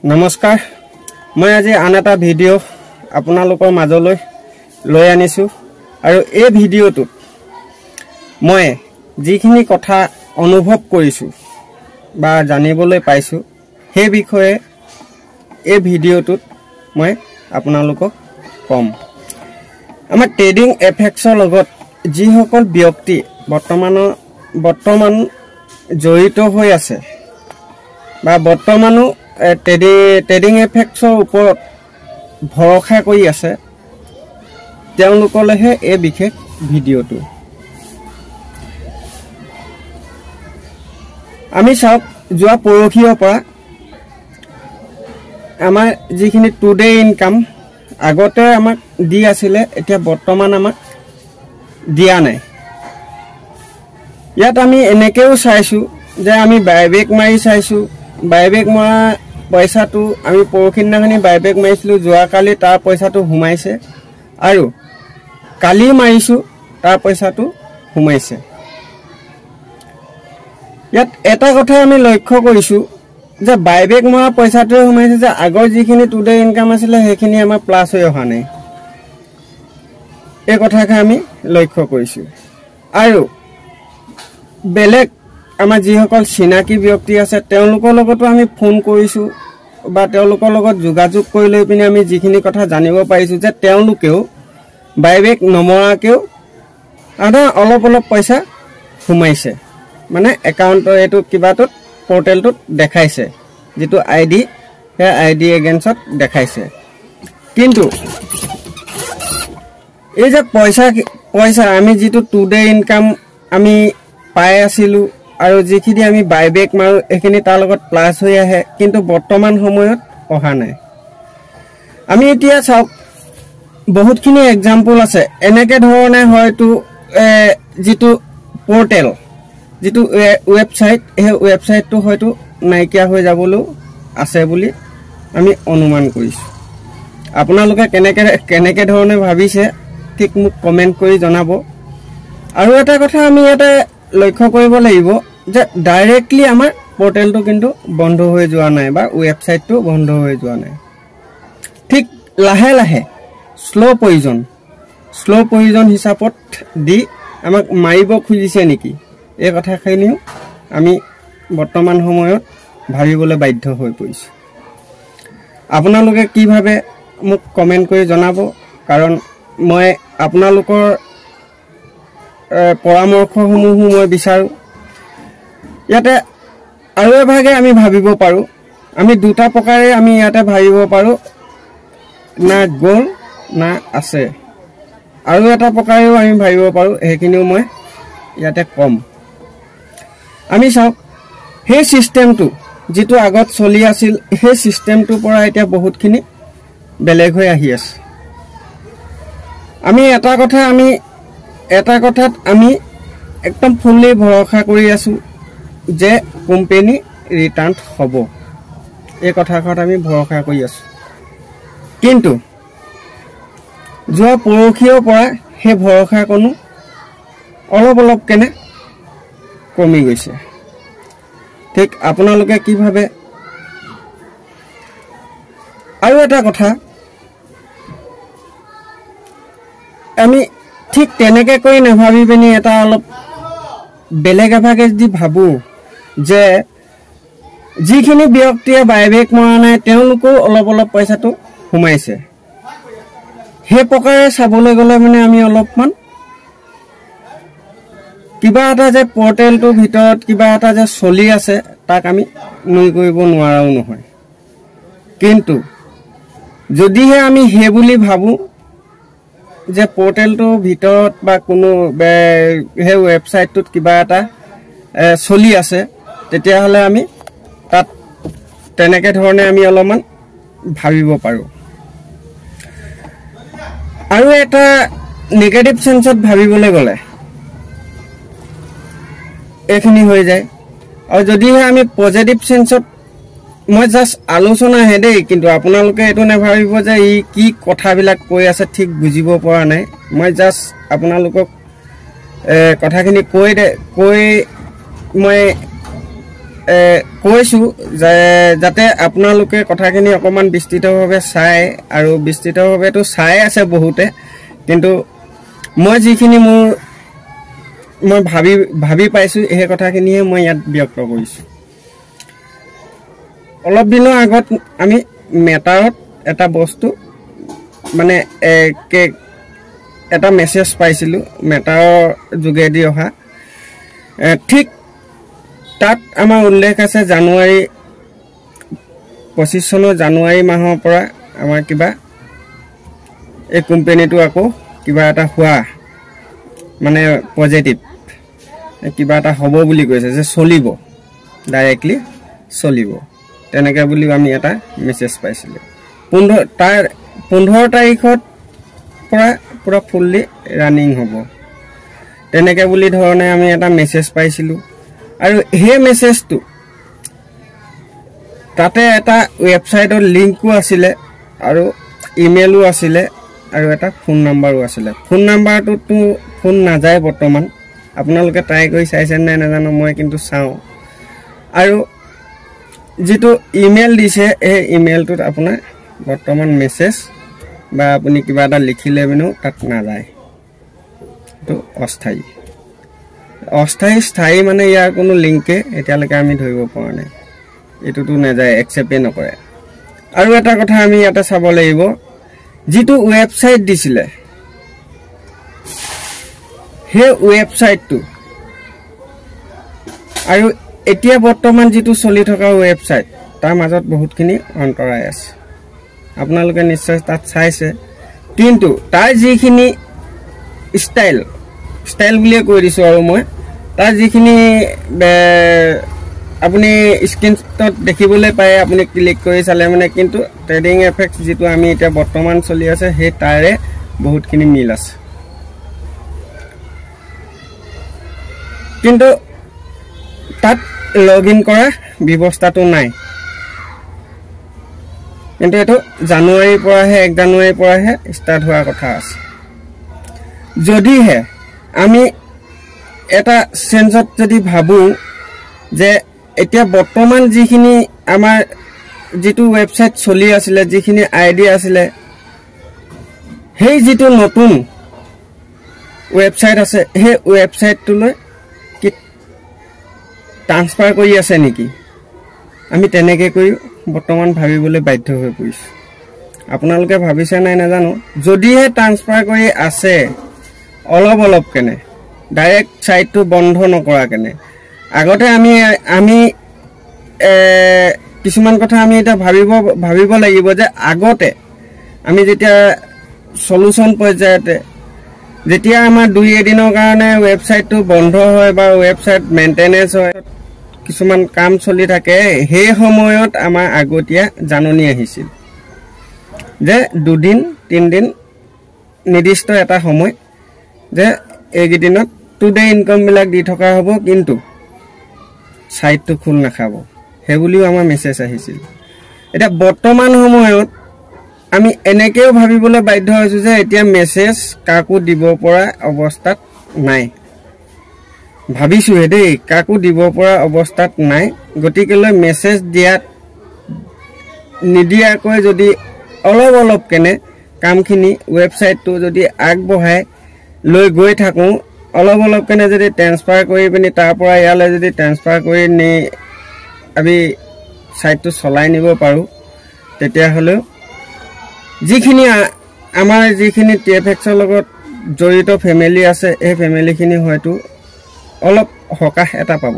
নমস্কাৰ মই আজি আন এটা ভিডিঅ' আপোনালোকৰ মাজলৈ লৈ আনিছো আৰু এই ভিডিঅ'টোত মই যিখিনি কথা অনুভৱ কৰিছো বা জানিবলৈ পাইছো সেই বিষয়ে এই ভিডিঅ'টোত মই আপোনালোকক কম। আমাৰ ট্ৰেডিং এফেক্টছৰ লগত যিসকল ব্যক্তি বৰ্তমান জড়িত হৈ আছে বা বৰ্তমানো ট্ৰেডিং এফেক্টছৰ ওপৰত ভৰসা কৰি আছে তেওঁলোকলৈহে এই বিশেষ ভিডিঅ'টো। আমি চাওক যোৱা পৰহিৰ পৰা আমাৰ যিখিনি টুডে ইনকাম আগতে আমাক দি আছিলে এতিয়া বৰ্তমান আমাক দিয়া নাই। ইয়াত আমি এনেকেও চাইছো যে আমি বাইবেক মাৰি চাইছো, বাইবেক মৰা পইচাটো আমি পৰখিনাখনি বাইবেক মাৰিছিলো, যোৱাকালি তাৰ পইচাটো সোমাইছে আৰু কালি মাৰিছো তাৰ পইচাটো সোমাইছে। ইয়াত এটা কথা আমি লক্ষ্য কৰিছো যে বাইবেক মৰা পইচাটোৱে সোমাইছে যে আগৰ যিখিনি টুডে ইনকাম আছিলে সেইখিনি আমাৰ প্লাছ হৈ অহা নাই, এই কথাকে আমি লক্ষ্য কৰিছো। আৰু বেলেগ আমাৰ যিসকল চিনাকি ব্যক্তি আছে তেওঁলোকৰ লগতো আমি ফোন কৰিছো বা তেওঁলোকৰ লগত যোগাযোগ কৰি লৈ পিনে আমি যিখিনি কথা জানিব পাৰিছো যে তেওঁলোকেও বাইবেক নমৰাকেও অলপ পইচা সোমাইছে, মানে একাউণ্টৰ এইটো কিবাটোত পৰ্টেলটোত দেখাইছে, যিটো আইডি সেই আইডি এগেইনষ্টত দেখাইছে। কিন্তু এই যে পইচা আমি যিটো টুডে ইনকাম আমি পাই আছিলো আৰু যিখিনি আমি বাইবেক মাৰো এইখিনি তাৰ লগত প্লাছ হৈ আহে, কিন্তু বৰ্তমান সময়ত অহা নাই। আমি এতিয়া চাওক বহুতখিনি এক্সাম্পল আছে এনেকে ধৰণে হয়তো যিটো পৰ্টেল যিটো ৱেবছাইট সেই ৱেবছাইটটো হয়তো নাইকিয়া হৈ যাবলৈও আছে বুলি আমি অনুমান কৰিছো। আপোনালোকে কেনেকে ধৰণে ভাবিছে ঠিক মোক কমেণ্ট কৰি জনাব। আৰু এটা কথা আমি ইয়াতে লক্ষ্য কৰিব লাগিব যে ডাইৰেক্টলি আমাৰ পৰ্টেলটো কিন্তু বন্ধ হৈ যোৱা নাই বা ৱেবছাইটটো বন্ধ হৈ যোৱা নাই। ঠিক লাহে লাহে শ্ল' পয়জন হিচাপত দি আমাক মাৰিব খুজিছে নেকি, এই কথাখিনিও আমি বৰ্তমান সময়ত ভাবিবলৈ বাধ্য হৈ পৰিছো। আপোনালোকে কি ভাবে মোক কমেণ্ট কৰি জনাব, কাৰণ মই আপোনালোকৰ পৰামৰ্শসমূহো মই বিচাৰো। ইয়াতে আৰু এভাগে আমি ভাবিব পাৰো, আমি দুটা প্ৰকাৰে আমি ইয়াতে ভাবিব পাৰো, না গ'ল না আছে। আৰু এটা প্ৰকাৰেও আমি ভাবিব পাৰো, সেইখিনিও মই ইয়াতে কম। আমি চাওক সেই চিষ্টেমটো যিটো আগত চলি আছিল সেই চিষ্টেমটোৰ পৰা এতিয়া বহুতখিনি বেলেগ হৈ আহি আছে। আমি এটা কথাত আমি একদম ফুল্লি ভৰসা কৰি আছো যে কোম্পানী ৰিটাৰ্ণ হ'ব, এই কথাষাৰত আমি ভৰসা কৰি আছো। কিন্তু যোৱা পৰহিৰ পৰা সেই ভৰসাকণো অলপ কেনে কমি গৈছে। ঠিক আপোনালোকে কি ভাবে? আৰু এটা কথা, আমি ঠিক তেনেকে কৰি নাভাবি পিনি এটা অলপ বেলেগ এভাগে যদি ভাবো যে যিখিনি ব্যক্তিয়ে বাইবেক মৰা নাই তেওঁলোকেও অলপ পইচাটো সোমাইছে, সেই প্ৰকাৰে চাবলৈ গ'লে মানে আমি অলপমান কিবা এটা যে পৰ্টেলটোৰ ভিতৰত কিবা এটা যে চলি আছে তাক আমি নুই কৰিব নোৱাৰাও নহয়। কিন্তু যদিহে আমি সেই বুলি ভাবো যে পৰ্টেলটোৰ ভিতৰত বা কোনো সেই ৱেবছাইটটোত কিবা এটা চলি আছে, তেতিয়াহ'লে আমি তাত তেনেকে ধৰণে আমি অলপমান ভাবিব পাৰোঁ। আৰু এটা নিগেটিভ চেন্সত ভাবিবলৈ গ'লে এইখিনি হৈ যায়। আৰু যদিহে আমি পজিটিভ চেন্সত, মই জাষ্ট আলোচনাহে দেই, কিন্তু আপোনালোকে এইটো নাভাবিব যে ই কি কথাবিলাক কৈ আছে ঠিক বুজিব পৰা নাই। মই জাষ্ট আপোনালোকক কথাখিনি কৈ মই কৈছোঁ যে যাতে আপোনালোকে কথাখিনি অকণমান বিস্তৃতভাৱে চাই, আৰু বিস্তৃতভাৱেতো চাই আছে বহুতে, কিন্তু মই যিখিনি মই ভাবি পাইছোঁ সেই কথাখিনিহে মই ইয়াত ব্যক্ত কৰিছোঁ। অলপ দিনৰ আগত আমি মেটাৰত এটা বস্তু মানে এটা মেছেজ পাইছিলোঁ মেটাৰৰ যোগেদি অহা। ঠিক তাত আমাৰ উল্লেখ আছে জানুৱাৰী 25 চনৰ জানুৱাৰী মাহৰ পৰা আমাৰ কিবা এই কোম্পানীটো আকৌ কিবা এটা হোৱা মানে পজিটিভ কিবা এটা হ'ব বুলি কৈছে, যে চলিব, ডাইৰেক্টলি চলিব, তেনেকৈ বুলি আমি এটা মেছেজ পাইছিলোঁ। 15 তাৰিখত পৰা পুৰা ফুল্লি ৰানিং হ'ব, তেনেকৈ বুলি ধৰণে আমি এটা মেছেজ পাইছিলোঁ। আৰু সেই মেছেজটো তাতে এটা ৱেবছাইটৰ লিংকো আছিলে, আৰু ইমেইলো আছিলে, আৰু এটা ফোন নাম্বাৰো আছিলে। ফোন নাম্বাৰটোতো ফোন নাযায় বৰ্তমান, আপোনালোকে ট্ৰাই কৰি চাইছে নাই নাজানো, মই কিন্তু চাওঁ। আৰু যিটো ইমেইল দিছে সেই ইমেইলটোত আপোনাৰ বৰ্তমান মেছেজ বা আপুনি কিবা এটা লিখিলে বিনো তাত নাযায়, এইটো অস্থায়ী। স্থায়ী মানে ইয়াৰ কোনো লিংকে এতিয়ালৈকে আমি ধৰিব পৰা নাই, এইটোতো নাযায়, একচেপ্টে নকৰে। আৰু এটা কথা আমি ইয়াতে চাব লাগিব, যিটো ৱেবছাইট দিছিলে সেই ৱেবছাইটটো আৰু এতিয়া বৰ্তমান যিটো চলি থকা ৱেবছাইট তাৰ মাজত বহুতখিনি অন্তৰায় আছে, আপোনালোকে নিশ্চয় তাত চাইছে। কিন্তু তাৰ যিখিনি ষ্টাইল বুলিয়ে কৈ দিছোঁ, আৰু মই তাৰ যিখিনি আপুনি স্ক্ৰীনশ্বটত দেখিবলৈ পায়, আপুনি ক্লিক কৰি চালে মানে, কিন্তু ট্ৰেডিং এফেক্ট যিটো আমি এতিয়া বৰ্তমান চলি আছে সেই তাৰে বহুতখিনি মিল আছে। কিন্তু তাত লগ ইন কৰা ব্যৱস্থাটো নাই, কিন্তু এইটো জানুৱাৰীৰ পৰাহে 1 জানুৱাৰীৰ পৰাহে ষ্টাৰ্ট হোৱাৰ কথা আছে। যদিহে আমি এটা চেঞ্জত যদি ভাবোঁ যে এতিয়া বৰ্তমান যিখিনি আমাৰ যিটো ৱেবছাইট চলি আছিলে, যিখিনি আইডি আছিলে, সেই যিটো নতুন ৱেবছাইট আছে সেই ৱেবছাইটটোলৈ কি ট্ৰান্সফাৰ কৰি আছে নেকি, আমি তেনেকৈ কৰি বৰ্তমান ভাবিবলৈ বাধ্য হৈ পৰিছোঁ। আপোনালোকে ভাবিছে নাই নাজানো, যদিহে ট্ৰান্সফাৰ কৰি আছে অলপ কেনে, ডাইৰেক্ট ছাইটটো বন্ধ নকৰা কেনে, আগতে আমি কিছুমান কথা আমি এতিয়া ভাবিব লাগিব যে আগতে আমি যেতিয়া সলিউশন পৰ্যায়তে যেতিয়া আমাৰ 2 দিনৰ কাৰণে ৱেবছাইটটো বন্ধ হয় বা ৱেবছাইট মেইনটেনেন্স হয়, কিছুমান কাম চলি থাকে, সেই সময়ত আমাৰ আগতীয়া জাননী আহিছিল যে 2 দিন 3 দিন নিৰ্দিষ্ট এটা সময় যে এইকেইদিনত টুডে ইনকামবিলাক দি থকা হ'ব, কিন্তু সাইটটো খোল নাখাব, সেইবুলিও আমাৰ মেছেজ আহিছিল। এতিয়া বৰ্তমান সময়ত আমি এনেকৈও ভাবিবলৈ বাধ্য হৈছোঁ যে এতিয়া মেছেজ কাকো দিব পৰা অৱস্থাত নাই, ভাবিছোঁহে দেই, কাকো দিব পৰা অৱস্থাত নাই। গতিকেলৈ মেছেজ নিদিয়াকৈ যদি অলপ কেনে কামখিনি ৱেবছাইটটো যদি আগবঢ়াই লৈ গৈ থাকোঁ, অলপ কেনে যদি ট্ৰেন্সফাৰ কৰি পিনি তাৰ পৰা ইয়ালৈ যদি ট্ৰেন্সফাৰ কৰি নি আমি ছাইটটো চলাই নিব পাৰোঁ, তেতিয়াহ'লেও যিখিনি আমাৰ যিখিনি TFX-ৰ লগত জড়িত ফেমিলি আছে, এই ফেমিলিখিনি হয়তো অলপ সকাহ এটা পাব।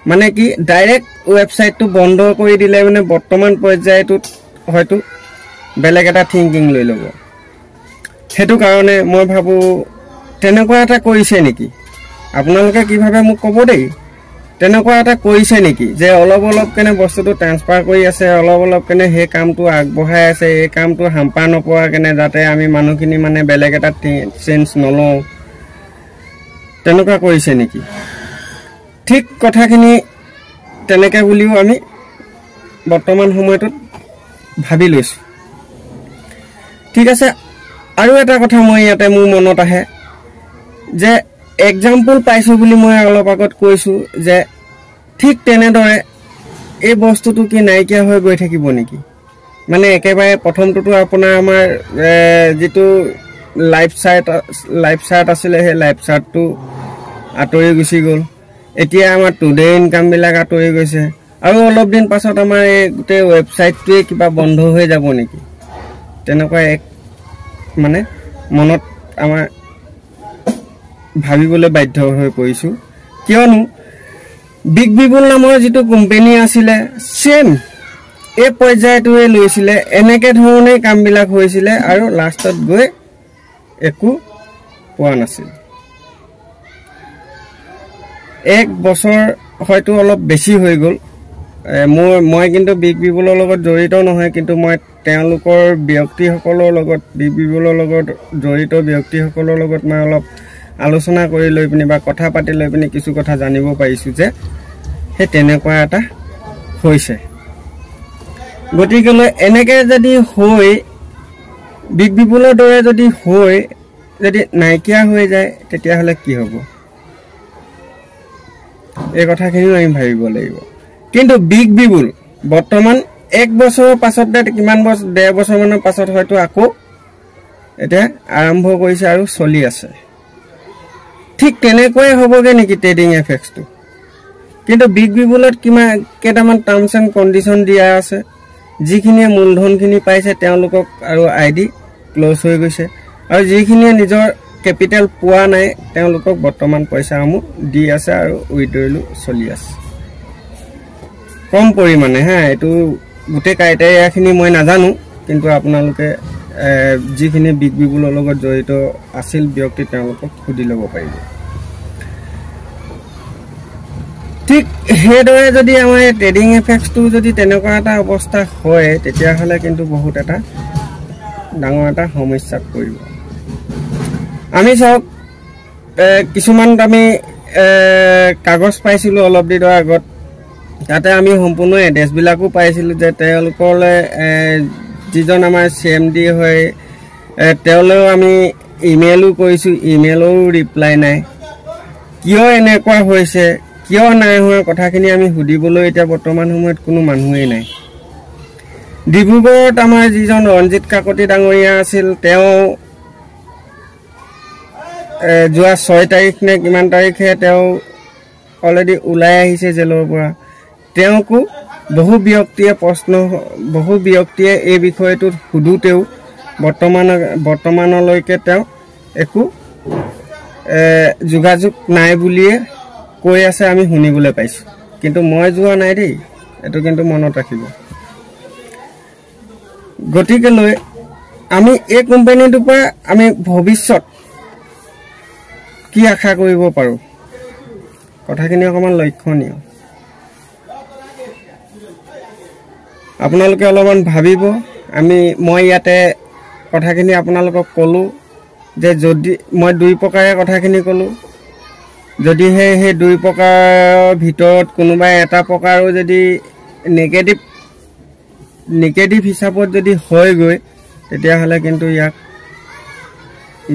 মানে কি, ডাইৰেক্ট ৱেবছাইটটো বন্ধ কৰি দিলে মানে বৰ্তমান পৰ্যায়টোত হয়তো বেলেগ এটা থিংকিং লৈ ল'ব। সেইটো কাৰণে মই ভাবোঁ তেনেকুৱা এটা কৰিছে নেকি, আপোনালোকে কি ভাবে মোক ক'ব দেই, তেনেকুৱা এটা কৰিছে নেকি যে অলপ কেনে বস্তুটো ট্ৰান্সফাৰ কৰি আছে, অলপ কেনে সেই কামটো আগবঢ়াই আছে, এই কামটো হাম্পা নপৰা কেনে, যাতে আমি মানুহখিনি মানে বেলেগ এটা চেঞ্জ নলওঁ, তেনেকুৱা কৰিছে নেকি? ঠিক কথাখিনি তেনেকৈ বুলিও আমি বৰ্তমান সময়টোত ভাবি লৈছোঁ। ঠিক আছে, আৰু এটা কথা মই ইয়াতে মোৰ মনত আহে যে এক্সাম্পল পাইছোঁ বুলি মই অলপ আগত কৈছোঁ যে ঠিক তেনেদৰে এই বস্তুটো কি নাইকিয়া হৈ গৈ থাকিব নেকি মানে একেবাৰে প্ৰথমটো আপোনাৰ আমাৰ যেটো লাইফ চাৰ্ট আছিল হে লাইফ চাৰ্টটো আতৰি গুছি গল এতিয়া আমাৰ টুডে ইনকাম বিলাক আতৰি গৈছে আৰু অলপ দিন পাছত আমাৰ এই গুটে ওয়েবসাইটটোৱে কিবা বন্ধ হৈ যাব নেকি তেনেকুৱা এক মানে মনত আমাৰ ভাবিবলৈ বাধ্য হৈ পৰিছো কিয়নো বিগ বিবল নামৰ যেটো কোম্পানী আছিলে সেম এই পৰ্যায়টোৱে লৈছিলে এনেকে ধৰণে কামবিলাক হৈছিলে আৰু লাষ্টত গৈ একো পোৱা নাছিল এক বছৰ হয়তো অলপ বেছি হৈ গল মই কিন্তু বিগ বিবলৰ লগত জড়িত নহয় কিন্তু মই তেওঁলোকৰ ব্যক্তিসকলৰ লগত বিগ বিবলৰ লগত জড়িত ব্যক্তিসকলৰ লগত মই অলপ আলোচনা কৰি লৈ পিনি বা কথা পাতি লৈ পিনি কিছু কথা জানিব পাৰিছো যে হে তেনেকুৱা এটা হৈছে গতিকে এনেকে যদি হৈ বিগ বিবলৰ দৰে যদি হৈ যদি নাইকিয়া হৈ যায় তেতিয়া হলে কি হ'ব এই কথাখিনি আমি ভাবিব লাগিব কিন্তু বিগ বিবল বৰ্তমান এক বছৰৰ পাছত কিমান বছৰ 1.5 বছৰ মানৰ পাছত হয়তো আকৌ এটা আৰম্ভ কৰিছে আৰু চলি আছে ঠিক তেনেকৈ হ'বগে নেকি ট্ৰেডিং এফেক্সটো কিন্তু বিগ বিবলত কেটামান টাৰ্মছ এণ্ড কন্ডিশন দিয়া আছে যিখিনিয়ে মূলধনখিনি পাইছে তেওঁলোকক আৰু আইডি ক্লোজ হৈ গৈছে আৰু যিখিনিয়ে নিজৰ কেপিটেল পোৱা নাই তেওঁলোকক বৰ্তমান পইচাসমূহ দি আছে আৰু উইথড্ৰলো চলি আছে কম পৰিমাণে হা এটো গুটে ক্ৰাইটেৰিয়াখিনি মই নাজানো কিন্তু আপোনালোকে যিখিনি বিগ বিবলৰ লগত জড়িত আছিল ব্যক্তি তেওঁলোকক খুদি ল'ব পাৰিব ঠিক হেদৰে যদি আমাৰ ট্ৰেডিং এফেক্সটো যদি তেনেকুৱা এটা অৱস্থা হয় তেতিয়া হলে কিন্তু বহুত এটা ডাঙৰ এটা সমস্যাত পৰিব আমি চাওক কিছুমান আমি কাগজ পাইছিলো অলপ দিনৰ আগত তাতে আমি সম্পূৰ্ণ এড্ৰেছ বিলাকো পাইছিলো যে তেওঁলোকৰলে যিজন আমাৰ সিএমডি হয় তেওঁলোক আমি ইমেইলো কৰিছো ইমেইলৰ ৰিপ্লাই নাই কিয় এনেকুৱা হৈছে কিয় নাই হোৱা কথাখিনি আমি হুদিবলৈ এতিয়া বৰ্তমান সময়ত কোনো মানুহেই নাই ডিব্ৰুগড়ত আমাৰ যিজন ৰঞ্জিত কাকতি ডাঙৰীয়া আছিল তেওঁ যোৱা 6 তাৰিখ নে কিমান তাৰিখে তেওঁ অলৰেডি ওলাই আহিছে জেলৰ পৰা তেওঁকো বহু ব্যক্তিয়ে এই বিষয়টো হুদুতেও বৰ্তমানলৈকে তেওঁ একো যোগাযোগ নাই বুলিয়ে কৈ আছে আমি শুনিবলৈ পাইছো কিন্তু মই যোৱা নাই দেই এটো কিন্তু মনত ৰাখিব গতিকে লৈ আমি এই কোম্পানীটোৰ পৰা আমি ভৱিষ্যত কি আশা কৰিব পাৰো কথাখিনি অকমান লক্ষণীয় আপোনালোকে অলপমান ভাবিব মই ইয়াতে কথাখিনি আপোনালোকক কলো যে যদি মই দুই প্ৰকাৰে কথাখিনি কলো যদি সেই দুই প্ৰকাৰৰ ভিতৰত কোনোবা এটা প্ৰকাৰো যদি নেগেটিভ হিচাপত যদি হয় গৈ তেতিয়া হলে কিন্তু ইয়াক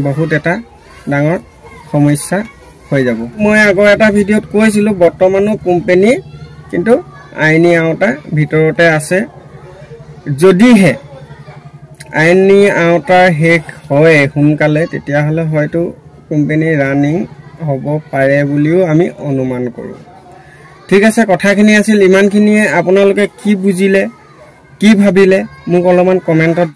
বহুত এটা ডাঙৰ সমস্যা হৈ যাব মই আগৰ এটা ভিডিঅ'ত কৈছিলো বৰ্তমানো কোম্পানী কিন্তু আইনী আওতা ভিতৰতে আছে যদিহে আইনী আওতা শেষ হয় সোনকালে তেতিয়া হলে হয়তো কোম্পানী ৰানিং হ'ব পাৰে বুলিও আমি অনুমান কৰো ঠিক আছে কথাখিনি আছিল ইমানখিনিয়ে আপোনালোকে কি বুজিলে কি ভাবিলে মোক অলপমান কমেন্টত